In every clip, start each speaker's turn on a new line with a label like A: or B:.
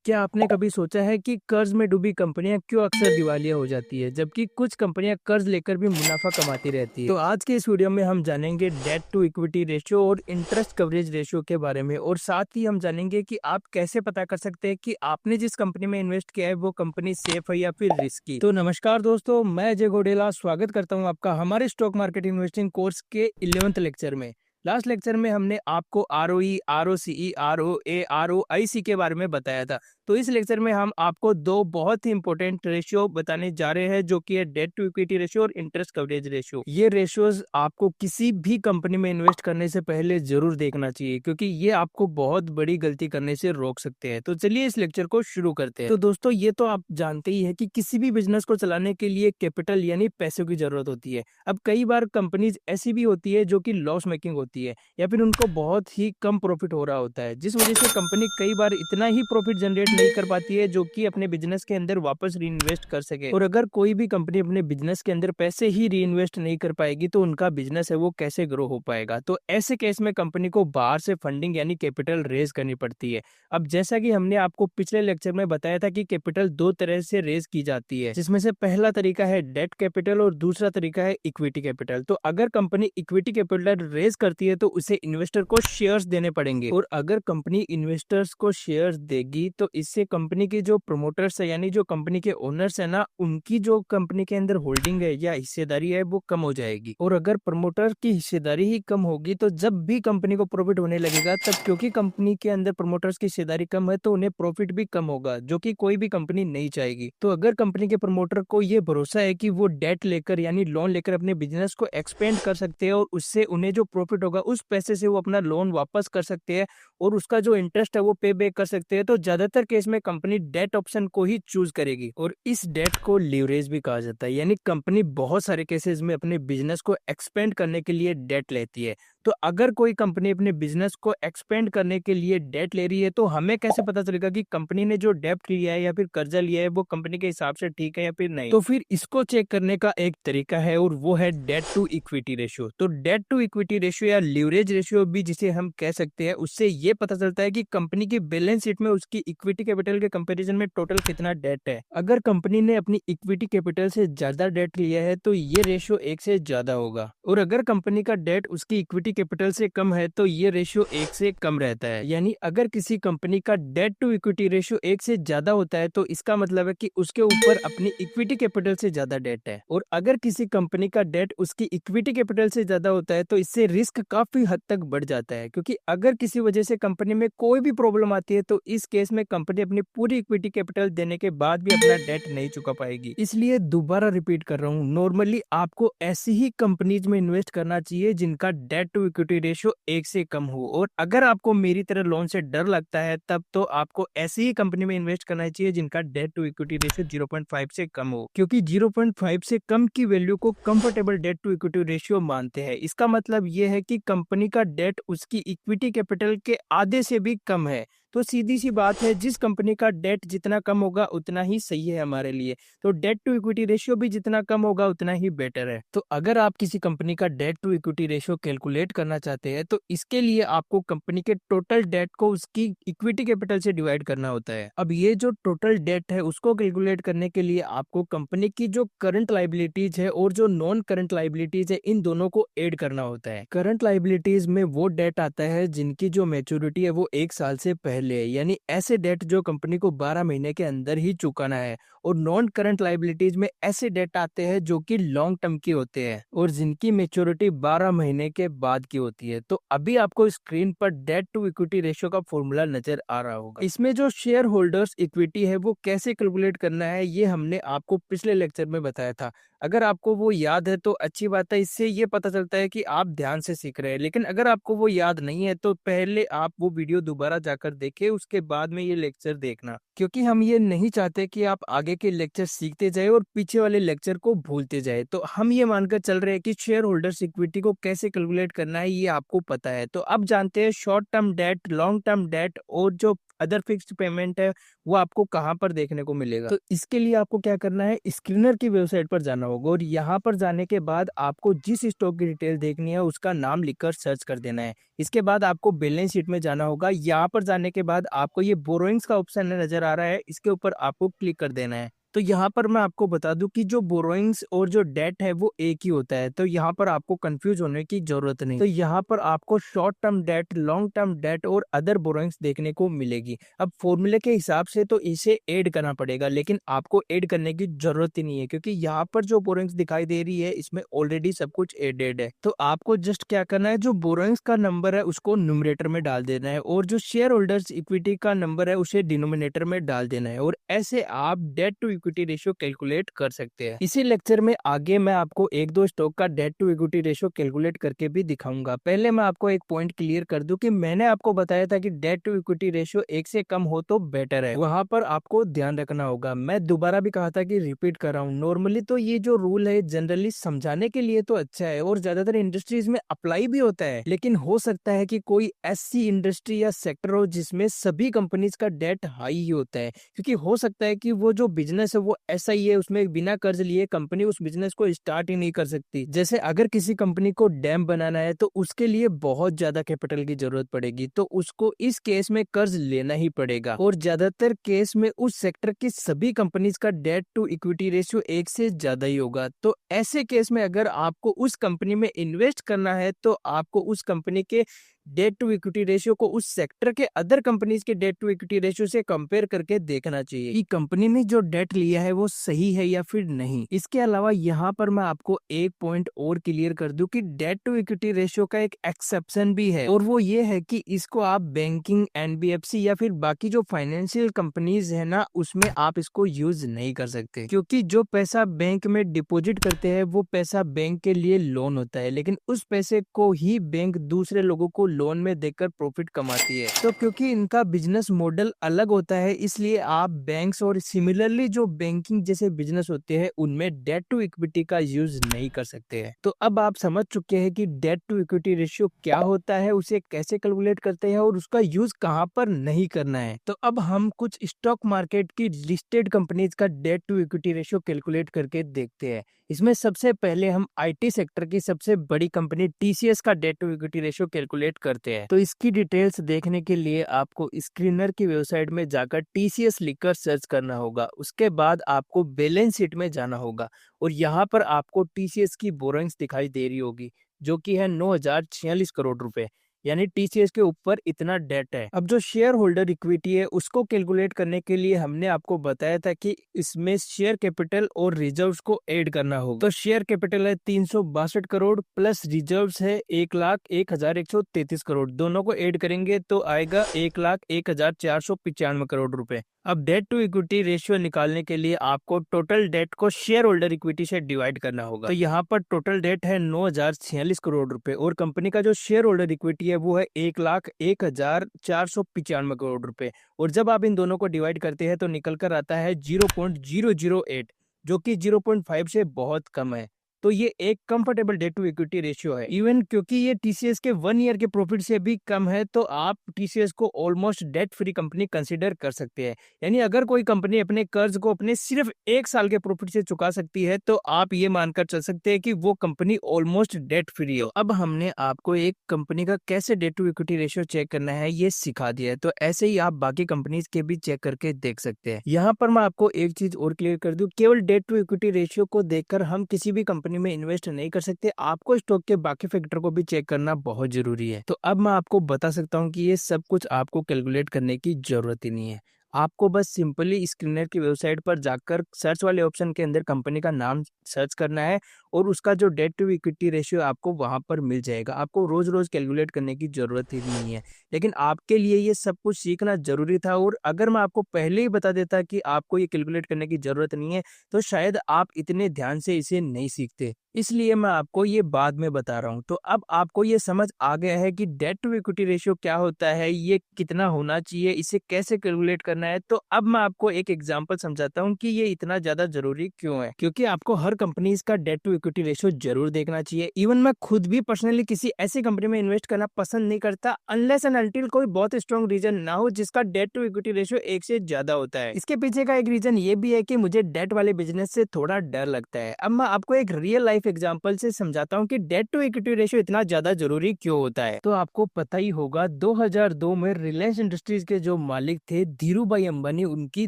A: क्या आपने कभी सोचा है कि कर्ज में डूबी कंपनियां क्यों अक्सर दिवालिया हो जाती है, जबकि कुछ कंपनियां कर्ज लेकर भी मुनाफा कमाती रहती है। तो आज के इस वीडियो में हम जानेंगे डेट टू इक्विटी रेशियो और इंटरेस्ट कवरेज रेशियो के बारे में, और साथ ही हम जानेंगे कि आप कैसे पता कर सकते हैं कि आपने जिस कंपनी में इन्वेस्ट किया है वो कंपनी सेफ है या फिर रिस्की। तो नमस्कार दोस्तों, मैं अजय घोडेला स्वागत करता हूँ आपका हमारे स्टॉक मार्केट इन्वेस्टिंग कोर्स के 11th लेक्चर में। लास्ट लेक्चर में हमने आपको आरओई, आरओसीई, आरओए, आरओआईसी के बारे में बताया था। तो इस लेक्चर में हम आपको दो बहुत ही इंपॉर्टेंट रेशियो बताने जा रहे हैं, जो कि है डेट टू इक्विटी रेशियो और इंटरेस्ट कवरेज रेशियो। ये रेशियोज आपको किसी भी कंपनी में इन्वेस्ट करने से पहले जरूर देखना चाहिए, क्योंकि ये आपको बहुत बड़ी गलती करने से रोक सकते हैं। तो चलिए इस लेक्चर को शुरू करते हैं। तो दोस्तों, ये तो आप जानते ही है कि किसी भी बिजनेस को चलाने के लिए कैपिटल यानी पैसों की जरूरत होती है। अब कई बार कंपनीज ऐसी भी होती है जो कि लॉस मेकिंग होती है, या फिर उनको बहुत ही कम प्रॉफिट हो रहा होता है, जिस वजह से कंपनी कई बार इतना ही प्रॉफिट जनरेट नहीं कर पाती है जो कि अपने बिजनेस के अंदर वापस री इन्वेस्ट कर सके। और अगर कोई भी कंपनी अपने बिजनेस के अंदर पैसे ही री इन्वेस्ट नहीं कर पाएगी तो उनका बिजनेस है वो कैसे ग्रो हो पाएगा। तो ऐसे केस में कंपनी को बाहर से फंडिंग यानी कैपिटल रेज करनी पड़ती है। अब जैसा कि हमने आपको पिछले लेक्चर में बताया था कि कैपिटल दो तरह से रेज की जाती है, जिसमें से पहला तरीका है डेट कैपिटल और दूसरा तरीका है इक्विटी कैपिटल। तो अगर कंपनी इक्विटी कैपिटल रेज करती है तो उसे इन्वेस्टर को शेयर्स देने पड़ेंगे, और अगर कंपनी इन्वेस्टर्स को शेयर्स देगी तो इससे कंपनी के जो प्रमोटर्स है यानी जो कंपनी के ओनर्स है ना, उनकी जो कंपनी के अंदर होल्डिंग है या हिस्सेदारी है वो कम हो जाएगी। और अगर प्रमोटर की हिस्सेदारी ही कम होगी तो जब भी कंपनी को प्रॉफिट होने लगेगा तब, क्योंकि कंपनी के अंदर प्रमोटर्स की हिस्सेदारी कम है, तो उन्हें प्रॉफिट भी कम होगा, जो कि कोई भी कंपनी नहीं चाहेगी। तो अगर कंपनी के प्रमोटर को ये भरोसा है कि वो डेट लेकर यानी लोन लेकर अपने बिजनेस को एक्सपेंड कर सकते हैं और उससे उन्हें जो प्रॉफिट होगा उस पैसे से वो अपना लोन वापस कर सकते हैं और उसका जो इंटरेस्ट है वो पे बैक कर सकते हैं, तो ज्यादातर केस में कंपनी डेट ऑप्शन को ही चूज करेगी। और इस डेट को लीवरेज भी कहा जाता है, यानी कंपनी बहुत सारे केसेस में अपने बिजनेस को एक्सपेंड करने के लिए डेट लेती है। तो अगर कोई कंपनी अपने बिजनेस को एक्सपेंड करने के लिए डेट ले रही है तो हमें कैसे पता चलेगा कि कंपनी ने जो डेट लिया है या फिर कर्जा लिया है वो कंपनी के हिसाब से ठीक है या फिर नहीं। तो फिर इसको चेक करने का एक तरीका है और वो है डेट टू इक्विटी रेशियो। तो डेट टू इक्विटी रेशियो या लीवरेज रेशियो भी जिसे हम कह सकते हैं, उससे ये पता चलता है कि कंपनी की बैलेंस शीट में उसकी इक्विटी कैपिटल के कंपैरिजन में टोटल कितना डेट है। अगर कंपनी ने अपनी इक्विटी कैपिटल से ज्यादा डेट लिया है तो ये रेशियो एक से ज्यादा होगा, और अगर कंपनी का डेट उसकी इक्विटी कैपिटल से कम है तो ये रेशियो एक से कम रहता है। यानी अगर किसी कंपनी का डेट टू इक्विटी रेशियो एक से ज्यादा होता है तो इसका मतलब है कि उसके ऊपर अपनी इक्विटी कैपिटल से ज्यादा डेट है। और अगर किसी कंपनी का डेट उसकी इक्विटी कैपिटल से ज्यादा होता है तो इससे रिस्क काफी हद तक बढ़ जाता है, क्योंकि अगर किसी वजह से कंपनी में कोई भी प्रॉब्लम आती है तो इस केस में कंपनी अपनी पूरी इक्विटी कैपिटल देने के बाद भी अपना डेट नहीं चुका पाएगी। इसलिए दोबारा रिपीट कर रहा हूँ, नॉर्मली आपको ऐसी ही कंपनीज में इन्वेस्ट करना चाहिए जिनका डेट टू इक्विटी रेशियो एक से कम हो। और अगर आपको मेरी तरह लोन से डर लगता है तब तो आपको ऐसी ही कंपनी में इन्वेस्ट करना चाहिए जिनका डेट टू इक्विटी रेशियो 0.5 से कम हो, क्योंकि 0.5 से कम की वैल्यू को comfortable debt to equity ratio मानते हैं। इसका मतलब ये है कि कंपनी का डेट उसकी इक्विटी कैपिटल के आधे से भी कम है। तो सीधी सी बात है, जिस कंपनी का डेट जितना कम होगा उतना ही सही है हमारे लिए। तो डेट टू इक्विटी रेशियो भी जितना कम होगा उतना ही बेटर है। तो अगर आप किसी कंपनी का debt to equity ratio calculate करना चाहते हैं तो इसके लिए आपको कंपनी के टोटल डेट को उसकी इक्विटी कैपिटल से डिवाइड करना होता है। अब ये जो टोटल डेट है उसको कैलकुलेट करने के लिए आपको कंपनी की जो करंट लाइबिलिटीज है और जो नॉन करंट लाइबिलिटीज है इन दोनों को ऐड करना होता है। करंट लाइबिलिटीज में वो डेट आता है जिनकी जो मैच्योरिटी है वो 1 साल से पहले है, यानी ऐसे डेट जो कंपनी को 12 महीने के अंदर ही चुकाना है। और नॉन करंट लाइबिलिटीज में ऐसे डेट आते हैं जो कि लॉन्ग टर्म की होते हैं और जिनकी मैच्योरिटी 12 महीने के बाद की होती है। तो अभी आपको स्क्रीन पर डेट टू इक्विटी रेशियो का फॉर्मूला नजर आ रहा होगा। इसमें जो शेयर होल्डर्स इक्विटी है वो कैसे कैलकुलेट करना है ये हमने आपको पिछले लेक्चर में बताया था। अगर आपको वो याद है तो अच्छी बात है, इससे ये पता चलता है कि आप ध्यान से सीख रहे हैं। लेकिन अगर आपको वो याद नहीं है तो पहले आप वो वीडियो दोबारा जाकर देखें, उसके बाद में ये लेक्चर देखना, क्योंकि हम ये नहीं चाहते कि आप आगे के लेक्चर सीखते जाए और पीछे वाले लेक्चर को भूलते जाए। तो हम ये मानकर चल रहे हैं कि शेयर होल्डर्स इक्विटी को कैसे कैलकुलेट करना है ये आपको पता है। तो अब जानते हैं short term debt, long term debt और जो अदर फिक्स्ड पेमेंट है वो आपको कहाँ पर देखने को मिलेगा। तो इसके लिए आपको क्या करना है, स्क्रीनर की वेबसाइट पर जाना होगा और यहाँ पर जाने के बाद आपको जिस स्टॉक की डिटेल देखनी है उसका नाम लिखकर सर्च कर देना है। इसके बाद आपको बैलेंस शीट में जाना होगा। यहाँ पर जाने के बाद आपको ये बोरोइंग्स का ऑप्शन नजर आ रहा है, इसके ऊपर आपको क्लिक कर देना है। तो यहाँ पर मैं आपको बता दूं कि जो बोरोइंग्स और जो डेट है वो एक ही होता है, तो यहाँ पर आपको कंफ्यूज होने की जरूरत नहीं। तो यहाँ पर आपको short term debt, long term debt और अदर बोरोइंग्स देखने को मिलेगी। अब फॉर्मूले के हिसाब से तो इसे ऐड करना पड़ेगा, लेकिन आपको ऐड करने की जरूरत ही नहीं है क्योंकि यहाँ पर जो बोरोइंग्स दिखाई दे रही है इसमें ऑलरेडी सब कुछ एडेड है। तो आपको जस्ट क्या करना है, जो बोरोइंग्स का नंबर है उसको न्यूमरेटर में डाल देना है और जो शेयर होल्डर्स इक्विटी का नंबर है उसे डिनोमिनेटर में डाल देना है और ऐसे आप debt to equity ratio calculate कर सकते हैं। इसी लेक्चर में आगे मैं आपको एक दो स्टॉक का debt to equity ratio calculate करके भी दिखाऊंगा। पहले मैं आपको एक पॉइंट क्लियर कर दूं कि मैंने आपको बताया था कि डेट टू इक्विटी रेशियो 1 से कम हो तो बेटर है, वहां पर आपको ध्यान रखना होगा। मैं दोबारा भी कहा था कि रिपीट कर रहा हूँ, नॉर्मली तो ये जो रूल है जनरली समझाने के लिए तो अच्छा है और ज्यादातर इंडस्ट्रीज में अप्लाई भी होता है, लेकिन हो सकता है कि कोई ऐसी इंडस्ट्री या सेक्टर हो जिसमें सभी कंपनीज का डेट हाई ही होता है, क्योंकि हो सकता है कि वो जो बिजनेस है वो ऐसा ही है, उसमें बिना कर्ज लिए कंपनी उस बिजनेस को स्टार्ट ही नहीं कर सकती। जैसे अगर किसी कंपनी को डैम बनाना है तो उसके लिए बहुत ज्यादा कैपिटल की जरूरत पड़ेगी, तो उसको इस केस में कर्ज लेना ही पड़ेगा और ज्यादातर केस में उस सेक्टर की सभी कंपनीज का डेट टू इक्विटी रेशियो 1 से ज्यादा ही होगा। तो ऐसे केस में अगर आपको उस कंपनी में इन्वेस्ट करना है तो आपको उस कंपनी के डेट टू इक्विटी रेशियो को उस सेक्टर के अदर कंपनीज के डेट टू इक्विटी रेशियो से कंपेयर करके देखना चाहिए कि कंपनी ने जो डेट लिया है वो सही है या फिर नहीं। इसके अलावा यहाँ पर मैं आपको एक पॉइंट और क्लियर कर दूं कि डेट टू इक्विटी रेशियो का एक एक्सेप्शन भी है और वो ये है कि इसको आप बैंकिंग, एनबीएफसी या फिर बाकी जो फाइनेंशियल कंपनीज है ना उसमें आप इसको यूज नहीं कर सकते, क्योंकि जो पैसा बैंक में डिपॉजिट करते हैं वो पैसा बैंक के लिए लोन होता है, लेकिन उस पैसे को ही बैंक दूसरे लोगों को लोन में देकर प्रॉफिट कमाती है। तो क्योंकि इनका बिजनेस मॉडल अलग होता है इसलिए आप बैंक्स और सिमिलरली जो बैंकिंग जैसे बिजनेस होते हैं उनमें डेट टू इक्विटी का यूज नहीं कर सकते हैं। तो अब आप समझ चुके हैं कि डेट टू इक्विटी रेशियो क्या होता है, उसे कैसे कैलकुलेट करते हैं और उसका यूज कहाँ पर नहीं करना है। तो अब हम कुछ स्टॉक मार्केट की लिस्टेड कंपनीज का debt to equity ratio calculate करके देखते हैं। इसमें सबसे पहले हम आईटी सेक्टर की सबसे बड़ी कंपनी टीसीएस का debt to equity ratio calculate करते हैं। तो इसकी डिटेल्स देखने के लिए आपको स्क्रीनर की वेबसाइट में जाकर टीसीएस लिखकर सर्च करना होगा। उसके बाद आपको बैलेंस शीट में जाना होगा और यहाँ पर आपको टीसीएस की बोरोइंग्स दिखाई दे रही होगी जो कि है 9,046 करोड़ रुपए, यानी टीसीएस के ऊपर इतना डेट है। अब जो शेयर होल्डर इक्विटी है उसको कैलकुलेट करने के लिए हमने आपको बताया था कि इसमें शेयर कैपिटल और रिजर्व्स को ऐड करना होगा। तो शेयर कैपिटल है 362 करोड़ प्लस रिजर्व्स है 1,01,133 करोड़, दोनों को ऐड करेंगे तो आएगा 1,01,495 करोड़ रुपए। अब डेट टू इक्विटी रेशियो निकालने के लिए आपको टोटल डेट को शेयर होल्डर इक्विटी से डिवाइड करना होगा। तो यहाँ पर टोटल डेट है 9,046 करोड़ रुपए और कंपनी का जो शेयर होल्डर इक्विटी है वो है 1,01,495 करोड़ रुपए और जब आप इन दोनों को डिवाइड करते हैं तो निकल कर आता है 0.008, जो कि 0.5 से बहुत कम है। तो ये एक comfortable debt to equity ratio है। इवन क्योंकि ये टीसीएस के 1 ईयर के प्रॉफिट से भी कम है तो आप टीसीएस को almost debt free company consider कर सकते हैं। यानी अगर कोई कंपनी अपने कर्ज को अपने सिर्फ 1 साल के प्रॉफिट से चुका सकती है तो आप ये मानकर चल सकते हैं कि वो कंपनी ऑलमोस्ट डेट फ्री हो। अब हमने आपको एक कंपनी का कैसे debt to equity ratio check करना है ये सिखा दिया है, तो ऐसे ही आप बाकी कंपनीज के भी चेक करके देख सकते हैं। यहाँ पर मैं आपको एक चीज और क्लियर कर दूं, केवल डेट टू इक्विटी रेशियो को देखकर हम किसी भी कंपनी में इन्वेस्ट नहीं कर सकते, आपको स्टॉक के बाकी फैक्टर को भी चेक करना बहुत जरूरी है। तो अब मैं आपको बता सकता हूँ कि ये सब कुछ आपको कैलकुलेट करने की जरूरत ही नहीं है। आपको बस सिंपली स्क्रीनर की वेबसाइट पर जाकर सर्च वाले ऑप्शन के अंदर कंपनी का नाम सर्च करना है और उसका जो डेट टू इक्विटी रेशियो आपको वहां पर मिल जाएगा। आपको रोज रोज कैलकुलेट करने की जरूरत ही नहीं है, लेकिन आपके लिए ये सब कुछ सीखना जरूरी था और अगर मैं आपको पहले ही बता देता कि आपको ये कैलकुलेट करने की जरूरत नहीं है तो शायद आप इतने ध्यान से इसे नहीं सीखते, इसलिए मैं आपको ये बाद में बता रहा हूँ। तो अब आपको ये समझ आ गया है कि डेट टू इक्विटी रेशियो क्या होता है, ये कितना होना चाहिए, इसे कैसे कैलकुलेट करना करना है, तो अब मैं आपको एक एग्जांपल समझाता हूँ कि ये इतना ज्यादा जरूरी क्यों है। क्योंकि आपको हर कंपनी इसका डेट टू इक्विटी रेशियो जरूर देखना चाहिए। इवन मैं खुद भी पर्सनली किसी ऐसी कंपनी में इन्वेस्ट करना पसंद नहीं करता अनलेस एंड अनटिल कोई बहुत स्ट्रॉन्ग रीजन ना हो जिसका डेट टू इक्विटी रेशियो 1 से ज्यादा होता है। इसके पीछे का एक रीजन ये भी है कि मुझे डेट वाले बिजनेस से थोड़ा डर लगता है। अब मैं आपको एक रियल लाइफ एग्जांपल से समझाता हूँ कि डेट टू इक्विटी रेशियो इतना ज्यादा जरूरी क्यों होता है। तो आपको पता ही होगा 2002 में रिलायंस इंडस्ट्रीज के जो मालिक थे धीरू भाई अंबानी, उनकी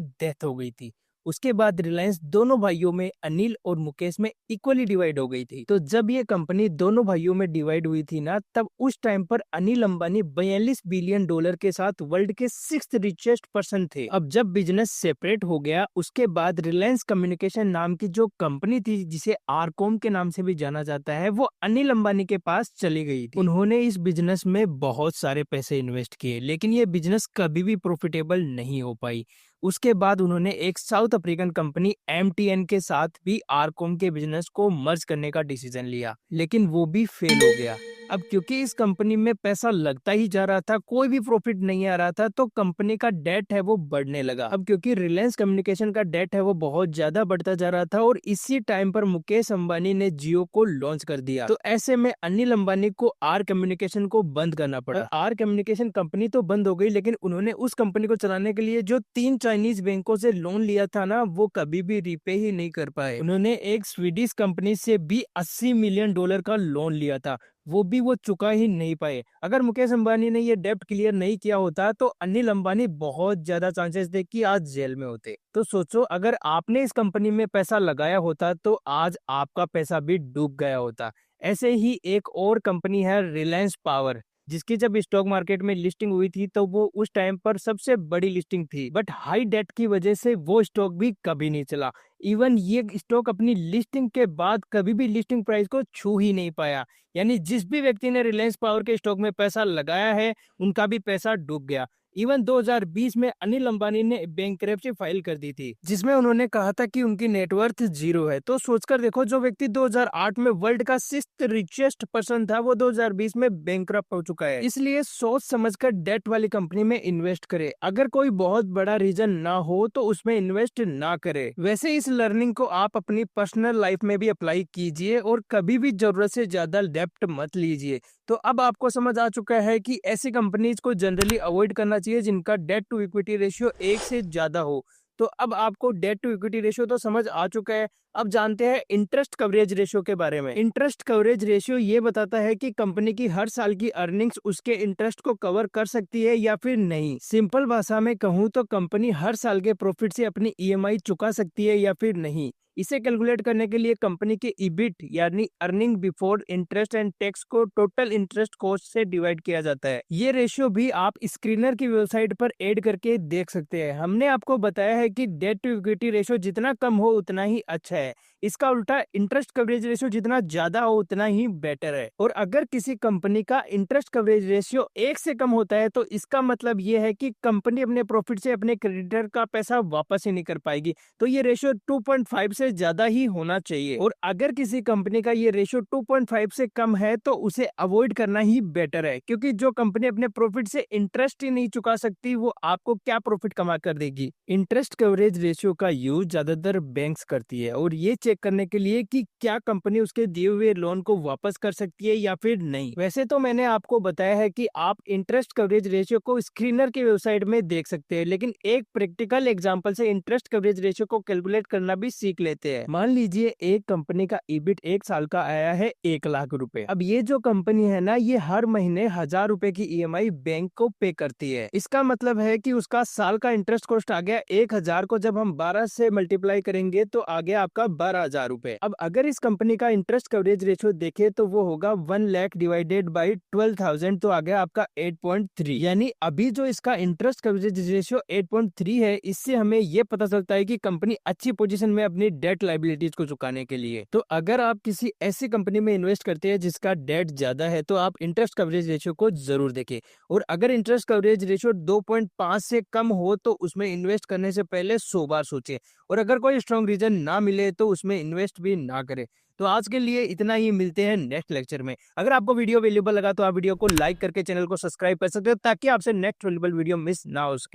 A: डेथ हो गई थी। उसके बाद रिलायंस दोनों भाइयों में अनिल और मुकेश में इक्वली डिवाइड हो गई थी। तो जब ये कंपनी दोनों भाइयों में डिवाइड हुई थी ना, तब उस टाइम पर अनिल अंबानी 42 बिलियन डॉलर के साथ वर्ल्ड के 6th रिचेस्ट पर्सन थे। अब जब बिजनेस सेपरेट हो गया उसके बाद रिलायंस कम्युनिकेशन नाम की जो कंपनी थी, जिसे आरकॉम के नाम से भी जाना जाता है, वो अनिल अंबानी के पास चली गई थी। उन्होंने इस बिजनेस में बहुत सारे पैसे इन्वेस्ट किए, लेकिन ये बिजनेस कभी भी प्रॉफिटेबल नहीं हो पाई। उसके बाद उन्होंने एक साउथ अफ्रीकन कंपनी MTN के साथ भी आरकॉम के बिजनेस को मर्ज करने का डिसीजन लिया, लेकिन वो भी फेल हो गया। अब क्योंकि इस कंपनी में पैसा लगता ही जा रहा था, कोई भी प्रॉफिट नहीं आ रहा था, तो कंपनी का डेट है वो बढ़ने लगा। अब क्योंकि रिलायंस कम्युनिकेशन का डेट है वो बहुत ज्यादा बढ़ता जा रहा था और इसी टाइम पर मुकेश अंबानी ने जियो को लॉन्च कर दिया। तो ऐसे में अनिल अंबानी को आर कम्युनिकेशन को बंद करना पड़ा। आर कम्युनिकेशन कंपनी तो बंद हो गई, लेकिन उन्होंने उस कंपनी को चलाने के लिए जो 3 चाइनीज बैंकों से लोन लिया था ना, वो कभी भी रिपे ही नहीं कर पाए। उन्होंने एक स्वीडिश कंपनी से भी 80 मिलियन डॉलर का लोन लिया था, वो भी वो चुका ही नहीं पाए। अगर मुकेश अंबानी ने ये डेब्ट क्लियर नहीं किया होता तो अनिल अंबानी बहुत ज्यादा चांसेस थे कि आज जेल में होते। तो सोचो, अगर आपने इस कंपनी में पैसा लगाया होता तो आज आपका पैसा भी डूब गया होता। ऐसे ही एक और कंपनी है रिलायंस पावर, जिसकी जब स्टॉक मार्केट में लिस्टिंग हुई थी तो वो उस टाइम पर सबसे बड़ी लिस्टिंग थी, बट हाई डेट की वजह से वो स्टॉक भी कभी नहीं चला। इवन ये स्टॉक अपनी लिस्टिंग के बाद कभी भी लिस्टिंग प्राइस को छू ही नहीं पाया। यानी जिस भी व्यक्ति ने रिलायंस पावर के स्टॉक में पैसा लगाया है उनका भी पैसा डूब गया। इवन 2020 में अनिल अंबानी ने बैंकरप्सी फाइल कर दी थी, जिसमें उन्होंने कहा था कि उनकी नेटवर्थ 0 है। तो सोचकर देखो, जो व्यक्ति 2008 में वर्ल्ड का 6th रिचेस्ट पर्सन था, वो 2020 में बैंकरप्ट हो चुका है। इसलिए सोच समझकर डेट वाली कंपनी में इन्वेस्ट करे। अगर कोई बहुत बड़ा रीजन ना हो तो उसमें इन्वेस्ट ना करे। वैसे इस लर्निंग को आप अपनी पर्सनल लाइफ में भी अप्लाई कीजिए और कभी भी जरूरत से ज्यादा डेब्ट मत लीजिए। तो अब आपको समझ आ चुका है कि ऐसी कंपनीज को जनरली अवॉइड करना चाहिए जिनका डेट टू इक्विटी रेशियो 1 से ज्यादा हो। तो अब आपको डेट टू इक्विटी रेशियो तो समझ आ चुका है। अब जानते हैं इंटरेस्ट कवरेज रेशियो के बारे में। इंटरेस्ट कवरेज रेशियो ये बताता है कि कंपनी की हर साल की अर्निंग्स उसके इंटरेस्ट को कवर कर सकती है या फिर नहीं। सिंपल भाषा में कहूँ तो कंपनी हर साल के प्रॉफिट से अपनी EMI चुका सकती है या फिर नहीं। इसे कैलकुलेट करने के लिए कंपनी के EBIT यानी earning before interest and tax को टोटल इंटरेस्ट कॉस्ट से डिवाइड किया जाता है। ये रेशियो भी आप स्क्रीनर की वेबसाइट पर ऐड करके देख सकते हैं। हमने आपको बताया है कि डेट टू इक्विटी रेशियो जितना कम हो उतना ही अच्छा है। इसका उल्टा इंटरेस्ट कवरेज रेशियो जितना ज्यादा हो उतना ही बेटर है। और अगर किसी कंपनी का इंटरेस्ट कवरेज रेशियो 1 से कम होता है तो इसका मतलब ये है कि कंपनी अपने प्रॉफिट से अपने क्रेडिटर का पैसा वापस ही नहीं कर पाएगी। तो ये रेशियो 2.5 से ज्यादा ही होना चाहिए। और अगर किसी कंपनी का ये रेशियो 2.5 से कम है तो उसे अवॉइड करना ही बेटर है, क्योंकि जो कंपनी अपने प्रॉफिट से इंटरेस्ट ही नहीं चुका सकती वो आपको क्या प्रॉफिट कमा कर देगी। इंटरेस्ट कवरेज रेशियो का यूज ज्यादातर बैंक्स करती है और ये चेक करने के लिए कि क्या कंपनी उसके दिए हुए लोन को वापस कर सकती है या फिर नहीं। वैसे तो मैंने आपको बताया है कि आप इंटरेस्ट कवरेज रेशियो को स्क्रीनर की वेबसाइट में देख सकते हैं, लेकिन एक प्रैक्टिकल एग्जांपल से इंटरेस्ट कवरेज रेशियो को कैलकुलेट करना भी सीख लेते हैं। मान लीजिए एक कंपनी का EBIT 1 साल का आया है 1 लाख रुपए। अब ये जो कंपनी है ना, ये हर महीने 1000 रुपए की EMI बैंक को पे करती है। इसका मतलब है कि उसका साल का इंटरेस्ट कॉस्ट आ गया 1000 को जब हम 12 से मल्टीप्लाई करेंगे तो आ गया आपका 12,000 रुपए। अब अगर इस कंपनी का इंटरेस्ट कवरेज रेशियो देखे तो वो होगा 1 लाख डिवाइडेड बाई 12,000, तो आ गया आपका 8.3। यानी अभी जो इसका इंटरेस्ट कवरेज रेशियो 8.3 है, इससे हमें ये पता चलता है कि कंपनी अच्छी पोजीशन में अपनी डेट लायबिलिटीज को चुकाने के लिए। तो अगर आप किसी ऐसी कंपनी में इन्वेस्ट करते हैं जिसका डेट ज्यादा है तो आप इंटरेस्ट कवरेज रेशियो को जरूर देखें। और अगर इंटरेस्ट कवरेज रेशियो 2.5 से कम हो तो उसमें इन्वेस्ट करने से पहले 100 बार सोचें। और अगर कोई स्ट्रॉन्ग रीजन ना मिले तो उसमें इन्वेस्ट भी ना करें। तो आज के लिए इतना ही, मिलते हैं नेक्स्ट लेक्चर में। अगर आपको वीडियो वैल्यूएबल लगा तो आप वीडियो को लाइक करके चैनल को सब्सक्राइब कर सकते हो ताकि आपसे नेक्स्ट वैल्यूएबल वीडियो मिस ना हो सके।